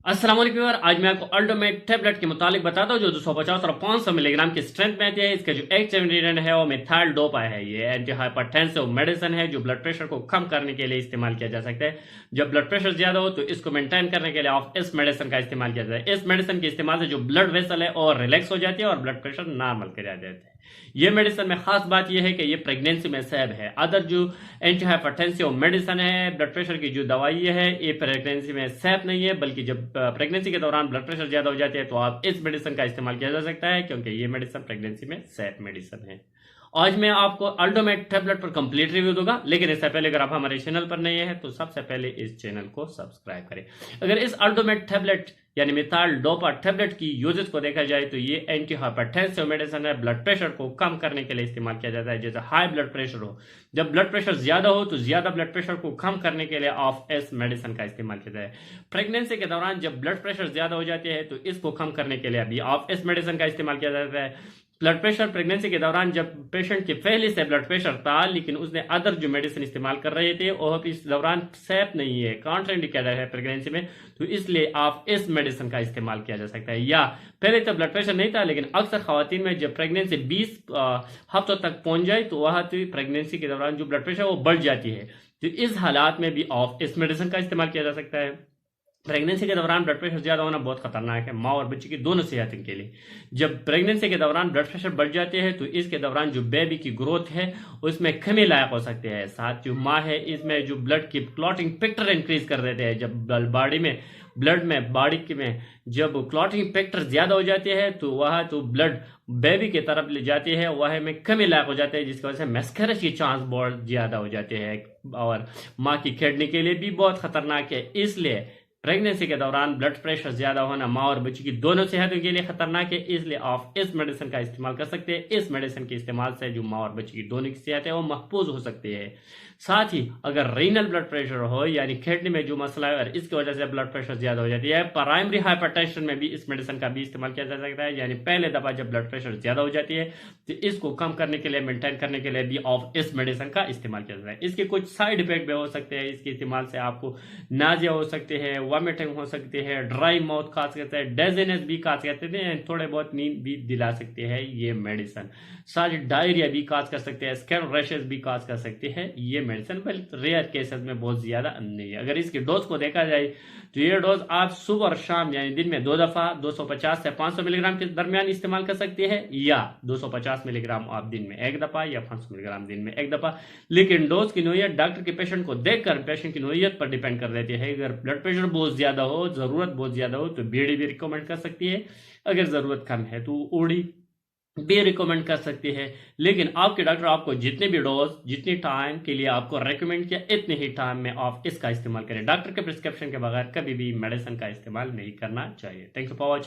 अस्सलाम वालेकुम यार। आज मैं आपको अल्टोमेट टैबलेट के मुतालिक बताता हूँ जो 250 और 500 मिलीग्राम की स्ट्रेंथ में आती है। इसका जो एक्टिव इंग्रेडिएंट है वो मिथाइल डोपा है। ये एंटी हाइपरटेंसिव मेडिसिन है जो ब्लड प्रेशर को कम करने के लिए इस्तेमाल किया जा सकता है। जब ब्लड प्रेशर ज्यादा हो तो इसको मेंटेन करने के लिए आप इस मेडिसिन का इस्तेमाल किया जाता है। इस मेडिसिन के इस्तेमाल से जो ब्लड वेसल है और रिलैक्स हो जाती है और ब्लड प्रेशर नॉर्मल कर जाता है। ये मेडिसिन में खास बात यह है कि ये प्रेगनेंसी में सेफ है। अदर जो एंटी हाइपरटेंसिव मेडिसिन है, ब्लड प्रेशर की जो दवाई है, ये प्रेगनेंसी में सेफ नहीं है, बल्कि जब प्रेगनेंसी के दौरान ब्लड प्रेशर ज्यादा हो जाते हैं तो आप इस मेडिसिन का इस्तेमाल किया जा सकता है, क्योंकि ये मेडिसिन प्रेगनेंसी में सेफ मेडिसिन है। आज मैं आपको अल्टोमेट टैबलेट पर कंप्लीट रिव्यू दूंगा, लेकिन इससे पहले अगर आप हमारे चैनल पर नए हैं तो सबसे पहले इस चैनल को सब्सक्राइब करें। अगर इस अल्टोमेट टैबलेट यानी मिथाइल डोपा टैबलेट की यूजेस को देखा जाए तो ये एंटी हाइपरटेंसिव मेडिसिन है। ब्लड प्रेशर को कम करने के लिए इस्तेमाल किया जाता है। जैसे हाई ब्लड प्रेशर हो, जब ब्लड प्रेशर ज्यादा हो तो ज्यादा ब्लड प्रेशर को कम करने के लिए आप इस मेडिसिन का इस्तेमाल किया जाए। प्रेगनेंसी के दौरान जब ब्लड प्रेशर ज्यादा हो जाती है तो इसको कम करने के लिए अभी आप इस मेडिसिन का इस्तेमाल किया जाता है। ब्लड प्रेशर प्रेगनेंसी के दौरान जब पेशेंट के पहले से ब्लड प्रेशर था लेकिन उसने अदर जो मेडिसिन इस्तेमाल कर रहे थे और इस दौरान सेफ नहीं है, कॉन्ट्राइंडिकेटेड है प्रेगनेंसी में, तो इसलिए आप इस मेडिसिन का इस्तेमाल किया जा सकता है। या पहले तो ब्लड प्रेशर नहीं था लेकिन अक्सर खवातीन में जब प्रेगनेंसी 20 हफ्तों तक पहुंच जाए तो वह प्रेगनेंसी के दौरान जो ब्लड प्रेशर वो बढ़ जाती है, तो इस हालात में भी आप इस मेडिसिन का इस्तेमाल किया जा सकता है। प्रेगनेंसी के दौरान ब्लड प्रेशर ज्यादा होना बहुत खतरनाक है माँ और बच्चे की दोनों सेहत के लिए। जब प्रेगनेंसी के दौरान ब्लड प्रेशर बढ़ जाते हैं तो इसके दौरान जो बेबी की ग्रोथ है उसमें कमी लायक हो सकती है। साथ जो माँ है इसमें जो ब्लड की क्लॉटिंग फैक्टर इंक्रीज कर देते हैं। जब बॉडी में जब क्लॉटिंग फैक्टर ज्यादा हो जाते हैं तो वह तो ब्लड बेबी की तरफ ले जाती है, वह में कमी लायक हो जाते हैं, जिसकी वजह से मिसकैरेज की चांस बहुत ज्यादा हो जाते हैं और माँ की किडनी के लिए भी बहुत खतरनाक है। इसलिए प्रेगनेंसी के दौरान ब्लड प्रेशर ज्यादा होना माँ और बच्ची की दोनों सेहतों के लिए खतरनाक है, इसलिए आप इस मेडिसिन का इस्तेमाल कर सकते हैं। इस मेडिसिन के इस्तेमाल से जो माँ और बच्ची की दोनों की सेहत है वो महफूज हो सकती है। साथ ही अगर रीनल ब्लड प्रेशर हो यानी किडनी में जो मसला है और इसकी वजह से ब्लड प्रेशर ज्यादा हो जाती है, प्राइमरी हाइपरटेंशन में भी इस मेडिसिन का भी इस्तेमाल किया जा सकता है। यानी पहले दफा जब ब्लड प्रेशर ज्यादा हो जाती है तो इसको कम करने के लिए, मेंटेन करने के लिए भी आप इस मेडिसिन का इस्तेमाल किया जाता है। इसके कुछ साइड इफेक्ट भी हो सकते हैं। इसके इस्तेमाल से आपको नाजिया हो सकते हैं, वॉमिटिंग हो सकती है, ड्राई माउथ खा सकते हैं, डेजीनेस भी खा सकते हैं, थोड़े बहुत नींद भी दिला सकते हैं ये मेडिसिन। साथ डायरिया भी काज कर सकते हैं, स्किन रैशेस भी काज कर सकते हैं ये मेडिसिन, बल्कि रेयर केसेस में बहुत ज्यादा नहीं है। अगर इसके डोज को देखा जाए तो ये डोज आप सुबह और शाम यानी दिन में 2 दफा 250 से 500 मिलीग्राम के दरमियान इस्तेमाल कर सकते हैं, या 250 मिलीग्राम आप दिन में 1 दफा या 500 मिलीग्राम दिन में 1 दफा। लेकिन डोज की नोयत डॉक्टर के पेशेंट को देखकर पेशेंट की नोयत पर डिपेंड कर देती है। अगर ब्लड प्रेशर बहुत ज्यादा हो, जरूरत बहुत ज्यादा हो तो बीडी भी रिकमेंड कर सकती है। अगर जरूरत कम है तो ओडी भी रिकमेंड कर सकती है। लेकिन आपके डॉक्टर आपको जितने भी डोज जितनी टाइम के लिए आपको रेकमेंड किया इतने ही टाइम में आप इसका इस्तेमाल करें। डॉक्टर के प्रिस्क्रिप्शन के बगैर कभी भी मेडिसिन का इस्तेमाल नहीं करना चाहिए। Thanks for watching.